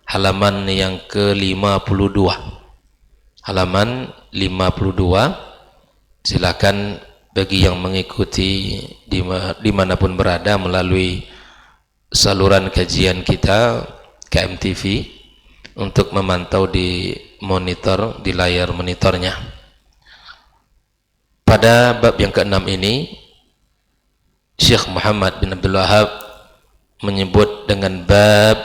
halaman yang ke-52. Halaman 52. Silakan bagi yang mengikuti dimanapun berada melalui saluran kajian kita KMTV untuk memantau di monitor, di layar monitornya. Pada bab yang ke-6 ini Syekh Muhammad bin Abdul Wahhab menyebut dengan bab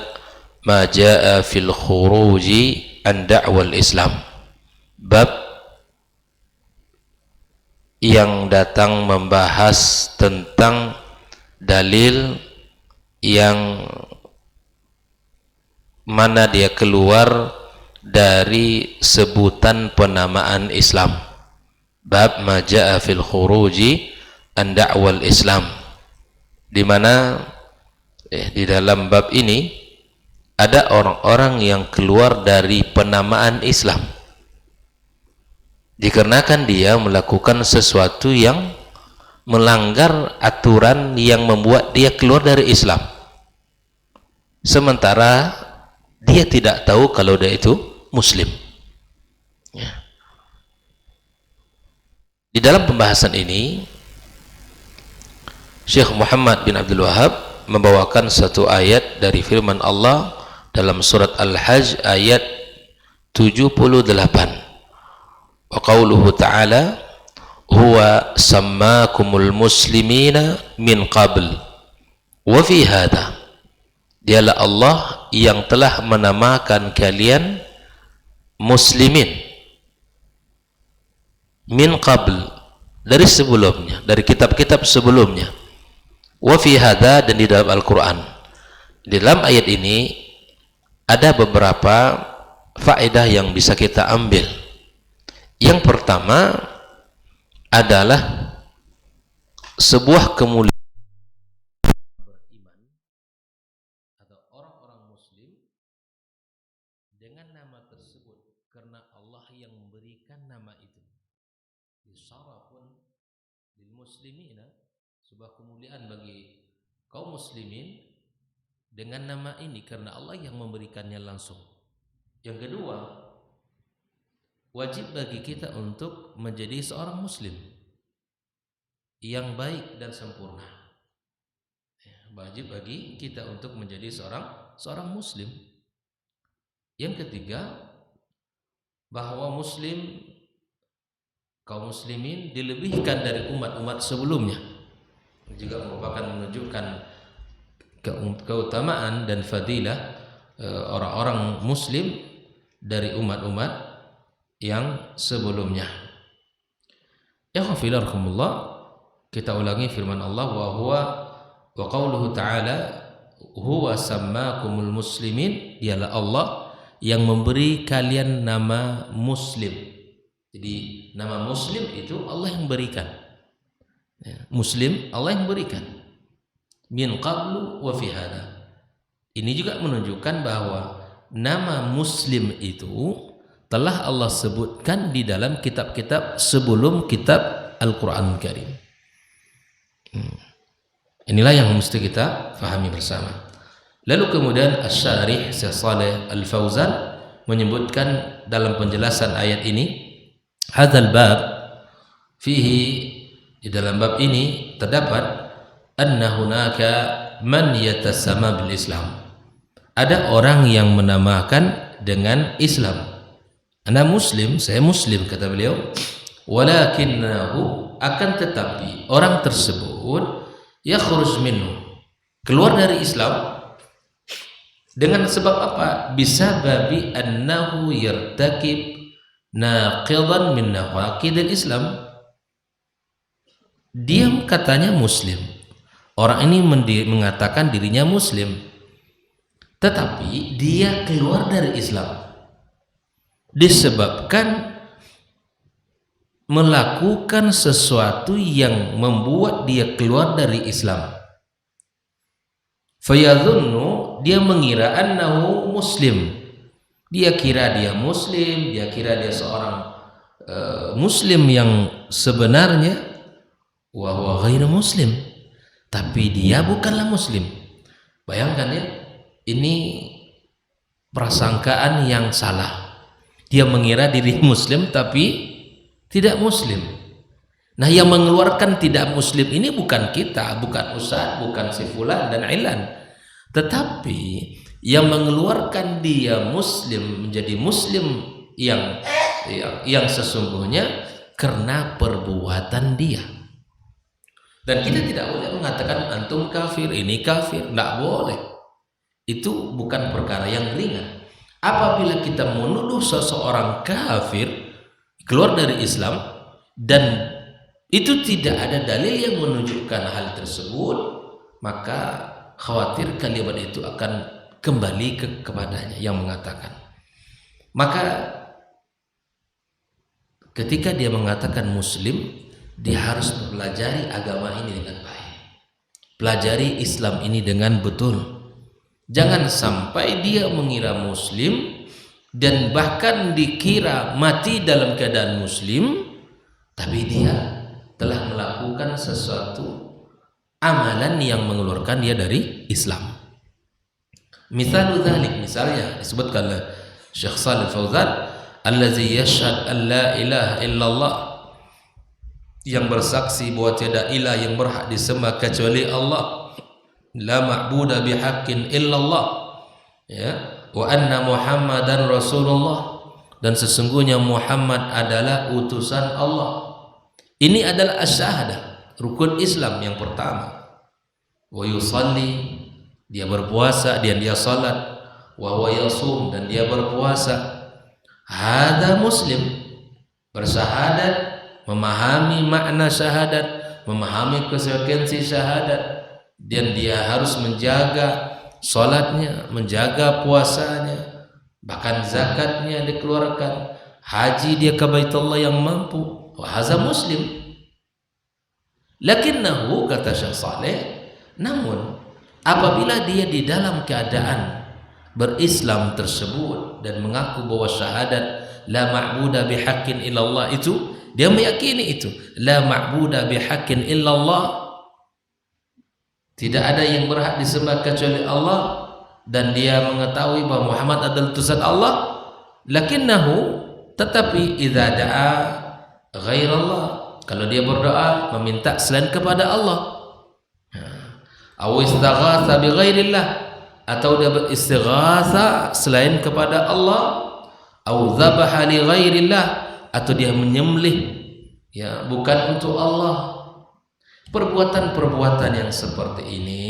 ma jaa fil khuruji an da'wal Islam, bab yang datang membahas tentang dalil yang mana dia keluar dari sebutan penamaan Islam. Bab ma jaa fil khuruji an da'wal Islam, di mana di dalam bab ini ada orang-orang yang keluar dari penamaan Islam dikarenakan dia melakukan sesuatu yang melanggar aturan yang membuat dia keluar dari Islam, sementara dia tidak tahu kalau dia itu muslim. Di dalam pembahasan ini Syekh Muhammad bin Abdul Wahhab membawakan satu ayat dari firman Allah dalam surat Al-Hajj ayat 78. Wa qauluhu ta'ala huwa sammakumul muslimina min qabl wa fi hadha, dialah Allah yang telah menamakan kalian muslimin min qabl, dari sebelumnya, dari kitab-kitab sebelumnya, wa fi hadha, dan di dalam Al-Quran. Di dalam ayat ini ada beberapa faedah yang bisa kita ambil. Yang pertama adalah sebuah kemuliaan beriman atau orang-orang muslim dengan nama tersebut karena Allah yang memberikan nama itu. Syarafun lil muslimina, sebuah kemuliaan bagi kaum muslimin dengan nama ini karena Allah yang memberikannya langsung. Yang kedua, wajib bagi kita untuk menjadi seorang muslim yang baik dan sempurna. Wajib bagi kita untuk menjadi seorang muslim. Yang ketiga, bahwa kaum muslimin dilebihkan dari umat-umat sebelumnya, juga merupakan menunjukkan keutamaan dan fadilah orang-orang muslim dari umat-umat yang sebelumnya. Ya khafirarkumullah, kita ulangi firman Allah wa qauluhu ta'ala huwa sammakumul muslimin, dialah Allah yang memberi kalian nama muslim. Jadi nama muslim itu Allah yang berikan. Muslim Allah yang berikan. Min qablu wa fi hada. Ini juga menunjukkan bahwa nama muslim itu telah Allah sebutkan di dalam kitab-kitab sebelum kitab Al-Quran Karim. Inilah yang mesti kita fahami bersama. Lalu kemudian Asy-Syarih Syekh Shalih Al-Fauzan menyebutkan dalam penjelasan ayat ini, hadzal bab fihi, di dalam bab ini terdapat anna hunaka man yatasamma bil Islam, ada orang yang menamakan dengan Islam. Ana muslim, saya muslim, kata beliau. Walakinnahu, akan tetapi orang tersebut yakhruj minhu, keluar dari Islam dengan sebab apa? Bisababi annahu yartakib naqidan min nawaqidil Islam. Dia katanya muslim, orang ini mengatakan dirinya muslim, tetapi dia keluar dari Islam disebabkan melakukan sesuatu yang membuat dia keluar dari Islam. Fayadhunnu, dia mengira annahu muslim, dia kira dia muslim, dia kira dia seorang muslim yang sebenarnya, wa huwa ghairu muslim, tapi dia bukanlah muslim. Bayangkan ya, ini prasangkaan yang salah. Dia mengira diri muslim tapi tidak muslim. Nah, yang mengeluarkan tidak muslim ini bukan kita, bukan ustaz, bukan si fulan dan ilan, tetapi yang mengeluarkan dia muslim menjadi muslim yang sesungguhnya karena perbuatan dia. Dan kita tidak boleh mengatakan antum kafir, ini kafir, tidak boleh. Itu bukan perkara yang ringan. Apabila kita menuduh seseorang kafir, keluar dari Islam, dan itu tidak ada dalil yang menunjukkan hal tersebut, maka khawatir kalimat itu akan kembali kepadanya yang mengatakan. Maka ketika dia mengatakan muslim, dia harus mempelajari agama ini dengan baik, pelajari Islam ini dengan betul. Jangan sampai dia mengira muslim dan bahkan dikira mati dalam keadaan muslim, tapi dia telah melakukan sesuatu amalan yang mengeluarkan dia dari Islam. Misalnya disebutkan oleh Syekh Shalih Fauzan, allazi yashhad an la ilaha illallah, yang bersaksi bahwa tiada ilah yang berhak disembah kecuali Allah, la ma'budu bihaqqin illallah, ya, wa anna Muhammadan Rasulullah, dan sesungguhnya Muhammad adalah utusan Allah. Ini adalah asyahadah, rukun Islam yang pertama. Wa yusalli, dia berpuasa dan dia salat. Wa huwa yasum, dan dia berpuasa. Hada muslim, bersyahadat, memahami makna syahadat, memahami konsekuensi syahadat, dan dia harus menjaga salatnya, menjaga puasanya, bahkan zakatnya dikeluarkan, haji dia ke Baitullah yang mampu. Wahada muslim. Lakinnahu, kata Syekh Saleh, namun apabila dia di dalam keadaan berislam tersebut dan mengaku bahwa syahadat la ma'budu bihaqqin illallah, itu dia meyakini itu la ma'budu bihaqqin illallah, tidak ada yang berhak disembah kecuali Allah, dan dia mengetahui bahwa Muhammad adalah utusan Allah. Lakinnahu, tetapi idza da'a ghairallah, kalau dia berdoa meminta selain kepada Allah, aw istaghatha bi ghairillah, atau dia beristighatha selain kepada Allah, aw dzabaha li ghairillah, atau dia menyembelih ya bukan untuk Allah, perbuatan-perbuatan yang seperti ini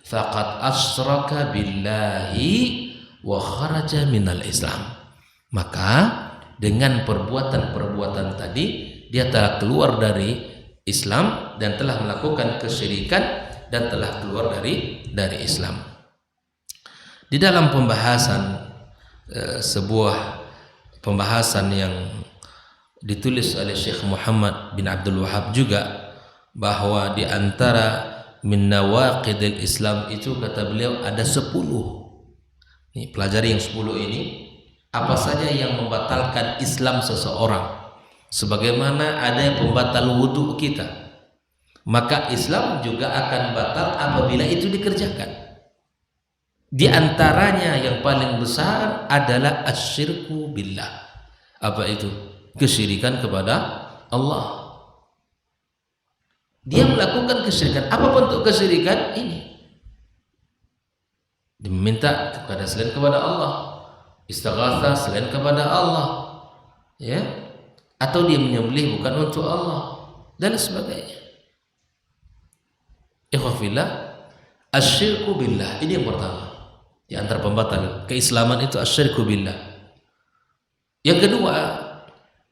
faqad asyraka billahi wa kharaja minal Islam, maka dengan perbuatan-perbuatan tadi dia telah keluar dari Islam dan telah melakukan kesyirikan dan telah keluar dari Islam. Di dalam pembahasan sebuah pembahasan yang ditulis oleh Syekh Muhammad bin Abdul Wahhab juga, bahwa di antara min nawaqidil Islam itu, kata beliau, ada 10. Nih, pelajari yang 10 ini. Apa saja yang membatalkan Islam seseorang, sebagaimana ada yang pembatal wudhu kita, maka Islam juga akan batal apabila itu dikerjakan. Di antaranya yang paling besar adalah asyirku billah. Apa itu? Kesyirikan kepada Allah. Dia melakukan kesyirikan. Apa bentuk kesyirikan ini? Diminta kepada selain kepada Allah, istighatsah selain kepada Allah, ya, atau dia menyembelih bukan untuk Allah dan sebagainya. Ikhwafillah, asyirku billah ini yang pertama di antara pembatal keislaman, itu asyirku billah. Yang kedua,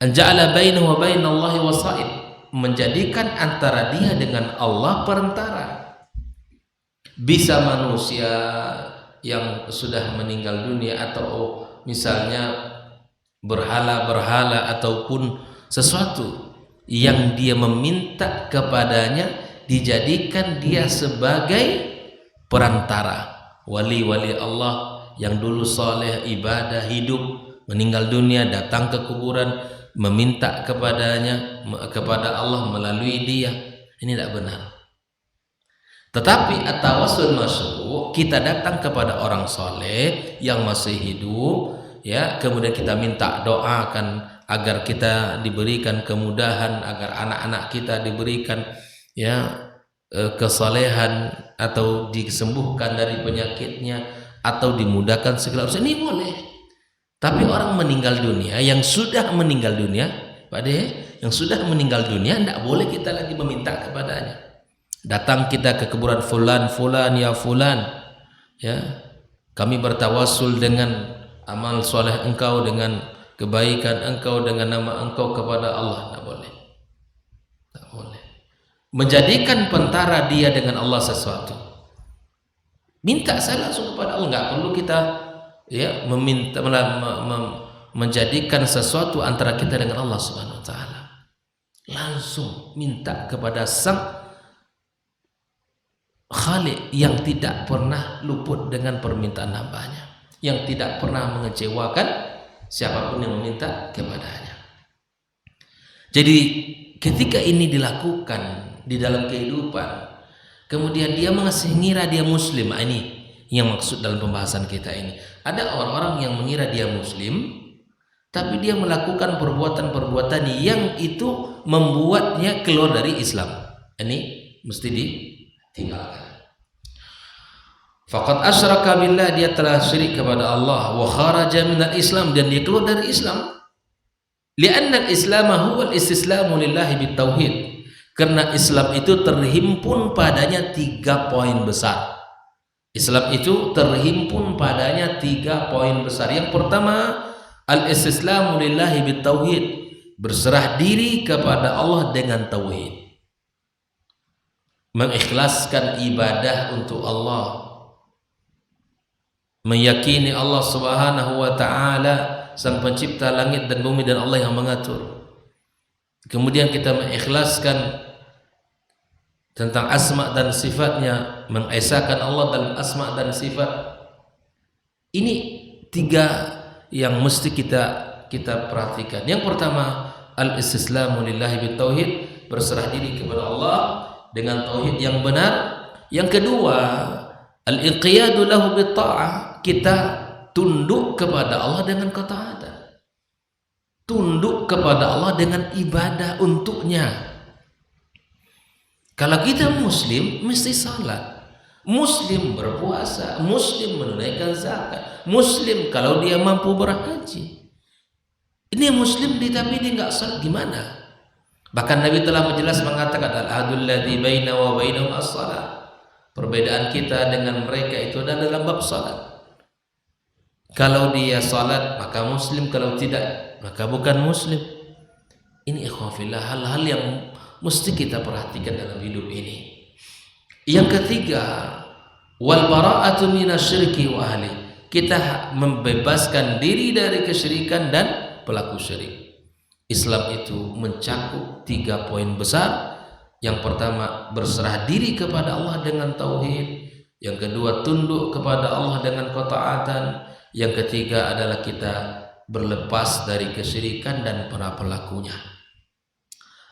anja'ala bainahu wa bainallahi wasa'id, menjadikan antara dia dengan Allah perantara. Bisa manusia yang sudah meninggal dunia, atau misalnya berhala-berhala, ataupun sesuatu yang dia meminta kepadanya, dijadikan dia sebagai perantara. Wali-wali Allah yang dulu soleh, ibadah, hidup, meninggal dunia, datang ke kuburan, meminta kepadanya, kepada Allah melalui dia. Ini tidak benar. Tetapi at-tawassul masyru', untuk kita datang kepada orang soleh yang masih hidup, ya, kemudian kita minta doakan agar kita diberikan kemudahan, agar anak-anak kita diberikan, ya, kesalehan atau disembuhkan dari penyakitnya atau dimudahkan segala urusan, ini boleh. Tapi orang meninggal dunia, yang sudah meninggal dunia, Pak De, yang sudah meninggal dunia, tidak boleh kita lagi meminta kepadanya. Datang kita ke kuburan fulan, ya fulan, ya, kami bertawassul dengan amal soleh engkau, dengan kebaikan engkau, dengan nama engkau kepada Allah. Tidak boleh, tidak boleh. Menjadikan pentara dia dengan Allah sesuatu. Minta saya langsung kepada Allah, nggak perlu kita, ya, meminta, menjadikan sesuatu antara kita dengan Allah Subhanahu Wa Taala. Langsung minta kepada Sang Khalik yang tidak pernah luput dengan permintaan hambanya, yang tidak pernah mengecewakan siapapun yang meminta kepadanya. Jadi ketika ini dilakukan di dalam kehidupan, kemudian dia mengira dia muslim, ini yang maksud dalam pembahasan kita ini. Ada orang-orang yang mengira dia muslim, tapi dia melakukan perbuatan-perbuatan yang itu membuatnya keluar dari Islam. Ini mesti ditinggalkan. Faqad asyraka billah, dia telah syirik kepada Allah, wa kharaja minal Islam, dan dia keluar dari Islam. Li'anna al-Islam huwa al-istislamu lillahi bitauhid. Karena Islam itu terhimpun padanya 3 poin besar. Islam itu terhimpun padanya 3 poin besar. Yang pertama, al-istislamu lillahi bitauhid, berserah diri kepada Allah dengan tauhid, mengikhlaskan ibadah untuk Allah, meyakini Allah Subhanahu wa Ta'ala Sang Pencipta langit dan bumi dan Allah yang mengatur. Kemudian kita mengikhlaskan tentang asma dan sifatnya, mengesahkan Allah dalam asma dan sifat. Ini 3 yang mesti kita perhatikan. Yang pertama, al-istislamu lillahi bitauhid, berserah diri kepada Allah dengan tauhid yang benar. Yang kedua, al-inqiyadu lahu bitta'ah, kita tunduk kepada Allah dengan ketaatan, tunduk kepada Allah dengan ibadah untuknya. Kalau kita muslim mesti salat, muslim berpuasa, muslim menunaikan zakat, muslim kalau dia mampu berhaji. Ini muslim tapi dia nggak salat, gimana? Bahkan Nabi telah menjelas mengatakan, al-ahadul ladzi baina wa bainahum as-salat, perbedaan kita dengan mereka itu adalah dalam bab salat. Kalau dia salat maka muslim, kalau tidak maka bukan muslim. Ini ikhwafillah, hal-hal yang mesti kita perhatikan dalam hidup ini. Yang ketiga, wal bara'atu minasyirki wa ahli, kita membebaskan diri dari kesyirikan dan pelaku syirik. Islam itu mencakup 3 poin besar. Yang pertama, berserah diri kepada Allah dengan tauhid. Yang kedua, tunduk kepada Allah dengan ketaatan. Yang ketiga adalah kita berlepas dari kesyirikan dan para pelakunya.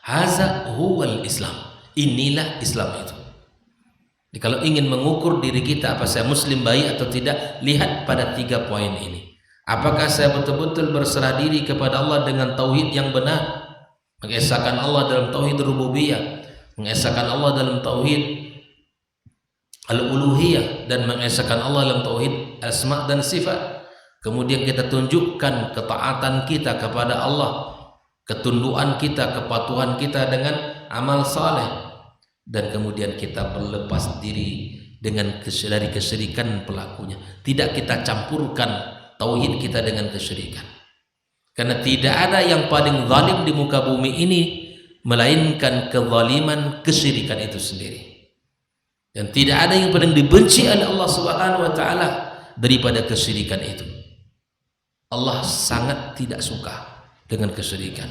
Haza huwal Islam, inilah Islam itu. Jadi, kalau ingin mengukur diri kita, apa saya muslim baik atau tidak, lihat pada 3 poin ini. Apakah saya betul-betul berserah diri kepada Allah dengan tauhid yang benar, mengesahkan Allah dalam tauhid rububiyah, mengesahkan Allah dalam tauhid al-uluhiyah, dan mengesahkan Allah dalam tauhid asma dan sifat. Kemudian kita tunjukkan ketaatan kita kepada Allah, ketundukan kita, kepatuhan kita dengan amal saleh, dan kemudian kita berlepas diri dari kesyirikan pelakunya. Tidak kita campurkan tauhid kita dengan kesyirikan, karena tidak ada yang paling zalim di muka bumi ini melainkan kezaliman kesyirikan itu sendiri. Dan tidak ada yang paling dibenci oleh Allah Subhanahu wa Ta'ala daripada kesyirikan itu. Allah sangat tidak suka dengan kesyirikan,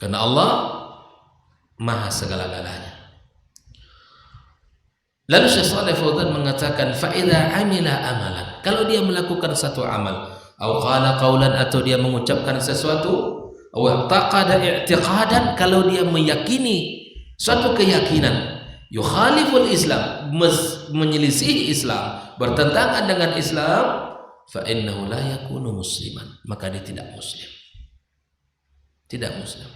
karena Allah maha segala-galanya. Lalu Syekh Shalih Fauzan mengatakan, fa idza amila amalan, kalau dia melakukan satu amal, atau qala qaulan, atau dia mengucapkan sesuatu, atau taqada i'tiqadan, kalau dia meyakini suatu keyakinan, yukhaliful Islam, menyelisih Islam, bertentangan dengan Islam, fa innahu la yakunu musliman, maka dia tidak muslim. Tidak muslim.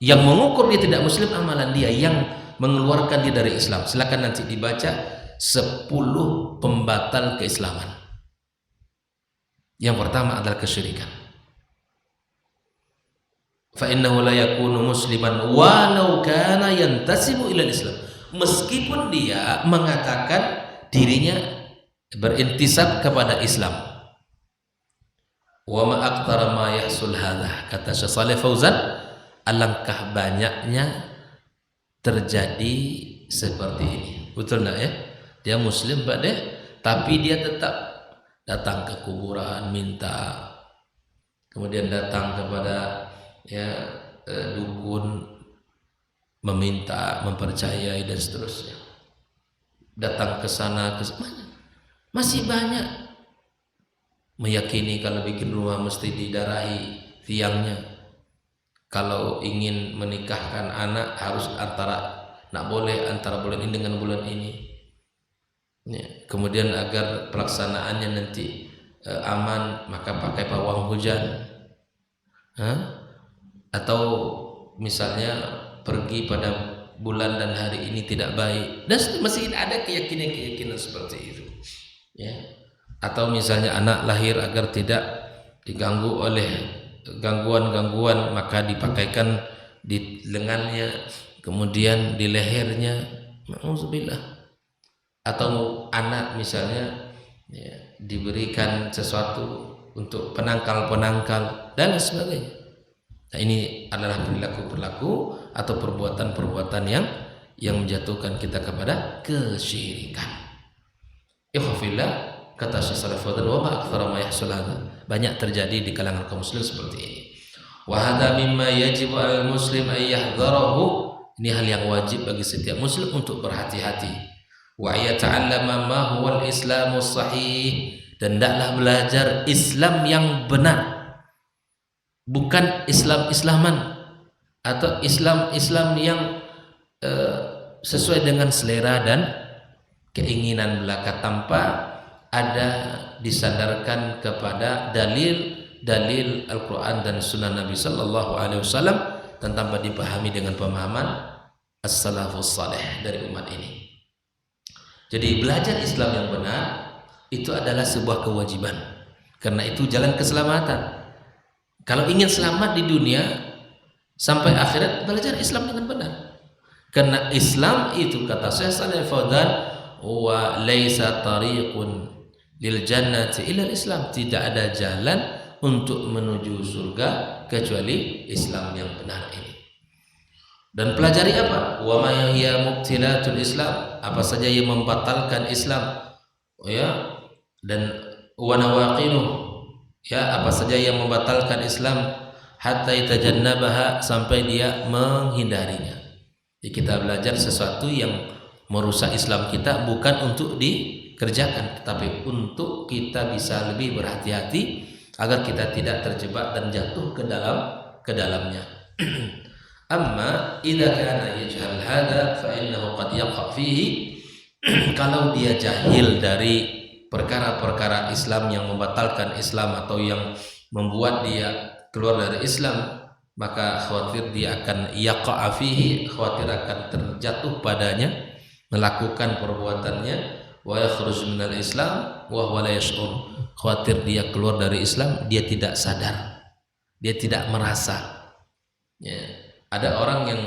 Yang mengukur dia tidak muslim amalan dia, yang mengeluarkan dia dari Islam. Silakan nanti dibaca 10 pembatal keislaman. Yang pertama adalah kesyirikan. Fa innahu la yakunu musliman walau kana yantasibu ila Islam. Meskipun dia mengatakan dirinya berintisab kepada Islam. Wa ma aktsara ma yahsul hadza, kata Syekh Shalih Fauzan, alangkah banyaknya terjadi seperti ini. Betul enggak ya? Dia muslim Pak deh, tapi dia tetap datang ke kuburan minta, kemudian datang kepada dukun meminta, mempercayai dan seterusnya. Datang ke sana ke mana? Masih banyak meyakini kalau bikin rumah mesti didarahi tiangnya. Kalau ingin menikahkan anak harus nak boleh antara bulan ini dengan bulan ini. Ya. Kemudian agar pelaksanaannya nanti aman, maka pakai pawang hujan. Atau misalnya pergi pada bulan dan hari ini tidak baik. Dan masih ada keyakinan seperti itu. Ya. Atau misalnya anak lahir agar tidak diganggu oleh gangguan-gangguan, maka dipakaikan di lengannya, kemudian di lehernya. Ma'udzubillah. Atau anak misalnya diberikan sesuatu untuk penangkal dan sebagainya. Nah, ini adalah perilaku-perilaku atau perbuatan-perbuatan yang menjatuhkan kita kepada kesyirikan. Ikhwafillah, kata Syekh Shalih Fauzan, wa ma aktsara ma yahsul hadza, banyak terjadi di kalangan kaum muslim seperti ini. Wa hadza mimma yajibu al muslim ay yahdharahu, ini hal yang wajib bagi setiap muslim untuk berhati-hati. Wa yata'allama ma huwa al-islamu sahih, dan hendaklah belajar Islam yang benar, bukan Islam-islaman atau Islam yang sesuai dengan selera dan keinginan belaka, tanpa ada disandarkan kepada dalil Al-Quran dan Sunnah Nabi Sallallahu Alaihi Wasallam, dan tanpa dipahami dengan pemahaman as-salafus salih dari umat ini. Jadi belajar Islam yang benar itu adalah sebuah kewajiban, karena itu jalan keselamatan. Kalau ingin selamat di dunia sampai akhirat, belajar Islam dengan benar. Karena Islam itu, kata Syekh Shalih Fauzan, wa laisa tariqun lil jannati illa Islam, tidak ada jalan untuk menuju surga kecuali Islam yang benar ini. Dan pelajari apa? Wa ma hiya mubtilatul Islam, apa saja yang membatalkan Islam, dan wa nawaqinuh, apa saja yang membatalkan Islam, hatta yatajannabaha, sampai dia menghindarinya. Jadi kita belajar sesuatu yang merusak Islam kita, bukan untuk dikerjakan, tetapi untuk kita bisa lebih berhati-hati agar kita tidak terjebak dan jatuh ke dalamnya. Amma idza kana yajhal hada fa innahu qad yaqa fihi, kalau dia jahil dari perkara-perkara Islam yang membatalkan Islam atau yang membuat dia keluar dari Islam, maka khawatir dia akan yaqa fihi, khawatir akan terjatuh padanya, melakukan perbuatannya, wa yakhruj minal Islam wa huwa la yash'ur, khawatir dia keluar dari Islam, dia tidak sadar, dia tidak merasa. Ada orang yang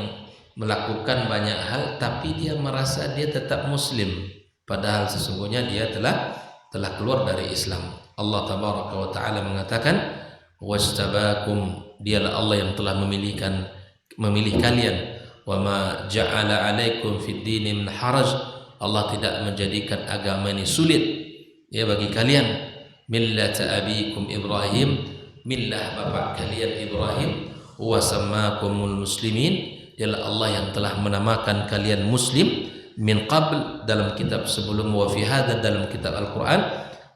melakukan banyak hal tapi dia merasa dia tetap muslim, padahal sesungguhnya dia telah keluar dari Islam. Allah tabaraka wa taala mengatakan, wastabakum, dialah Allah yang telah memilih kalian, wa ma ja'ala alaikum fid dini min haraj, Allah tidak menjadikan agama ini sulit bagi kalian. Millata abikum Ibrahim, millah bapak kalian Ibrahim, wa sammakumul muslimin, dialah Allah yang telah menamakan kalian muslim, min qabl, dalam kitab sebelum, wa fi hadha, dalam kitab Al-Quran,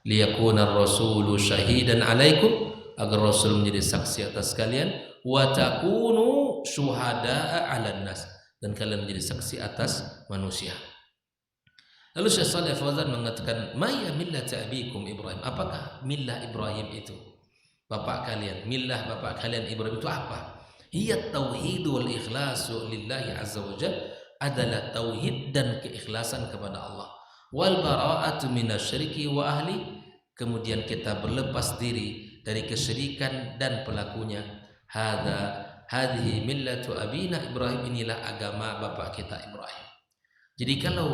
liyakuna ar-rasulu syahidan alaikum, agar Rasul menjadi saksi atas kalian, wa takunu syuhada'a 'alan nas, dan kalian menjadi saksi atas manusia. Lalu Syekh Shalih Fauzan mengatakan, "Maya millat abikum Ibrahim." Apakah millah Ibrahim itu? Bapak kalian, millah bapak kalian Ibrahim itu apa? Hiya tauhid wal ikhlasu lillahi azza wa jalla, adalah tauhid dan keikhlasan kepada Allah. Wal bara'atu minasyirki wa ahli, kemudian kita berlepas diri dari kesyirikan dan pelakunya. Hadhihi millatu abina Ibrahim, inilah agama bapak kita Ibrahim. Jadi kalau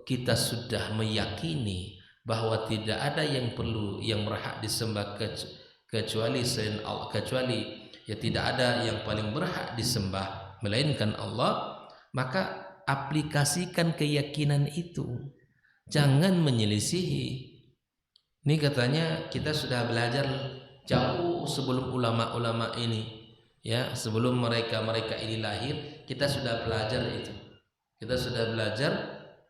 kita sudah meyakini bahwa tidak ada yang perlu yang berhak disembah kecuali selain Allah, kecuali ya tidak ada yang paling berhak disembah melainkan Allah, maka aplikasikan keyakinan itu, jangan menyelisihi. Ini katanya kita sudah belajar jauh sebelum ulama-ulama ini, ya, sebelum mereka ini lahir, kita sudah belajar itu. Kita sudah belajar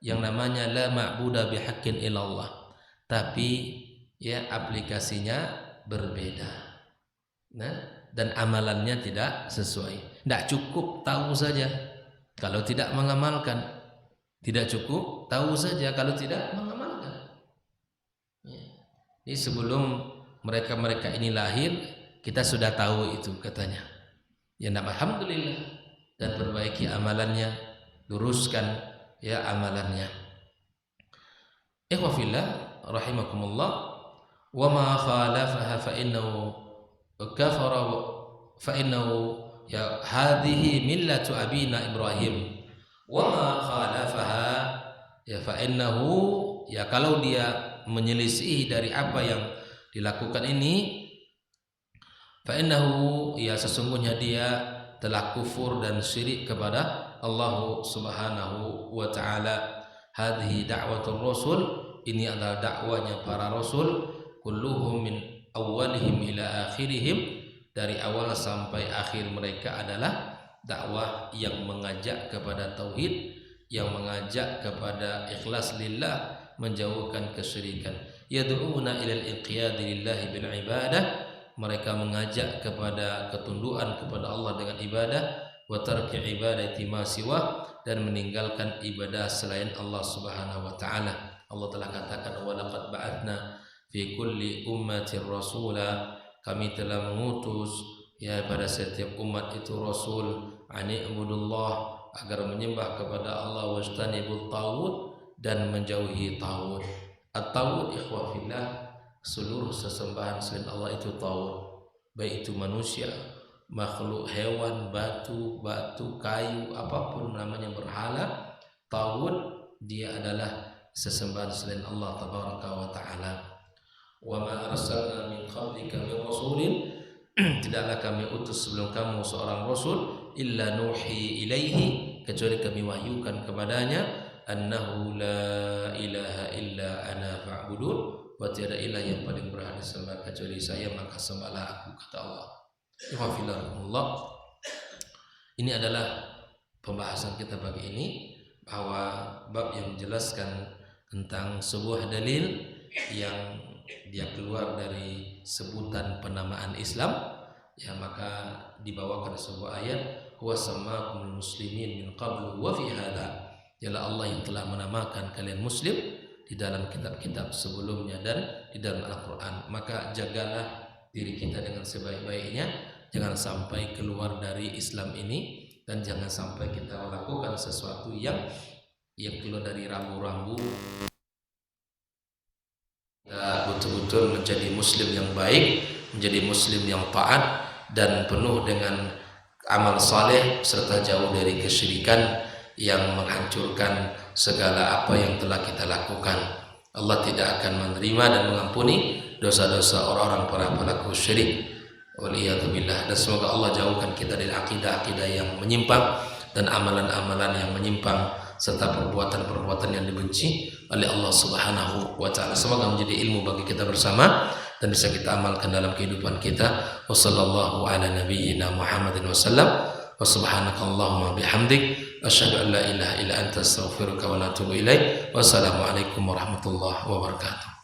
yang namanya la ma'buda bihaqqin illallah, tapi ya aplikasinya berbeda. Nah, dan amalannya tidak sesuai. Tidak cukup tahu saja kalau tidak mengamalkan. Tidak cukup tahu saja kalau tidak mengamalkan. Ya. Ini sebelum mereka ini lahir, kita sudah tahu itu katanya. Ya, alhamdulillah, dan perbaiki amalannya, luruskan ya amalannya. Ikhwafillah rahimakumullah, wa ma khalafaha fa innahu kafara fa innahu ya hadhihi millatu abina Ibrahim. Wa ma khalafaha ya fa innahu, ya kalau dia menyelisihi dari apa yang dilakukan ini, fa innahu, ya sesungguhnya dia telah kufur dan syirik kepada Allah Subhanahu wa taala. Hadhihi da'watul rasul, ini adalah dakwanya para rasul, kulluhum min awalihim ila akhirihim, dari awal sampai akhir mereka adalah dakwah yang mengajak kepada tauhid, yang mengajak kepada ikhlas lillah, menjauhkan kesyirikan. Yad'una ilal inqiyad lillahi bil ibadah, mereka mengajak kepada ketundukan kepada Allah dengan ibadah, wa tarki ibadati ma siwa, dan meninggalkan ibadah selain Allah Subhanahu wa taala. Allah telah katakan, wa laqad ba'atsna fi kulli ummatin rasula, kami telah mengutus ya pada setiap umat itu rasul, ani ibudullah, agar menyembah kepada Allah, wajtanibut taghut, dan menjauhi taghut. At-taghut ikhwafillah, seluruh sesembahan selain Allah itu taghut, baik itu manusia, makhluk hewan, batu, kayu, apapun namanya berhala, taghut dia adalah sesembahan selain Allah tabaraka wa taala. Wa ma arsalna min qablika min rasulin, tidaklah kami utus sebelum kamu seorang rasul, illa nuhi ilaihi, kecuali kami wahyukan kepadanya, annahu la ilaha illa ana fa'budun, wa tiada ilah yang paling berhak disembah kecuali saya, maka sembahlah aku, kata Allah. Alhamdulillah. Ini adalah pembahasan kita pagi ini, bahwa bab yang menjelaskan tentang sebuah dalil yang dia keluar dari sebutan penamaan Islam, ya maka dibawakan sebuah ayat, huwa sammakumul muslimin min qablu wa fi hadha, ialah Allah yang telah menamakan kalian muslim di dalam kitab-kitab sebelumnya dan di dalam Al-Quran. Maka jagalah diri kita dengan sebaik-baiknya, jangan sampai keluar dari Islam ini, dan jangan sampai kita melakukan sesuatu yang keluar dari rambu-rambu. Kita betul-betul menjadi muslim yang baik, menjadi muslim yang taat dan penuh dengan amal saleh, serta jauh dari kesyirikan yang menghancurkan segala apa yang telah kita lakukan. Allah tidak akan menerima dan mengampuni dosa-dosa orang-orang para pelaku syirik. Waliyadzubillah. Dan semoga Allah jauhkan kita dari akidah-akidah yang menyimpang dan amalan-amalan yang menyimpang, serta perbuatan-perbuatan yang dibenci oleh Allah Subhanahu wa taala. Semoga menjadi ilmu bagi kita bersama dan bisa kita amalkan dalam kehidupan kita. Wassallallahu ala nabiyyina Muhammadin wasallam. Wa subhanakallahumma bihamdik, asyhadu an la ilaha illa anta, astaghfiruka wa atubu ilaik. Wassalamualaikum warahmatullahi wabarakatuh.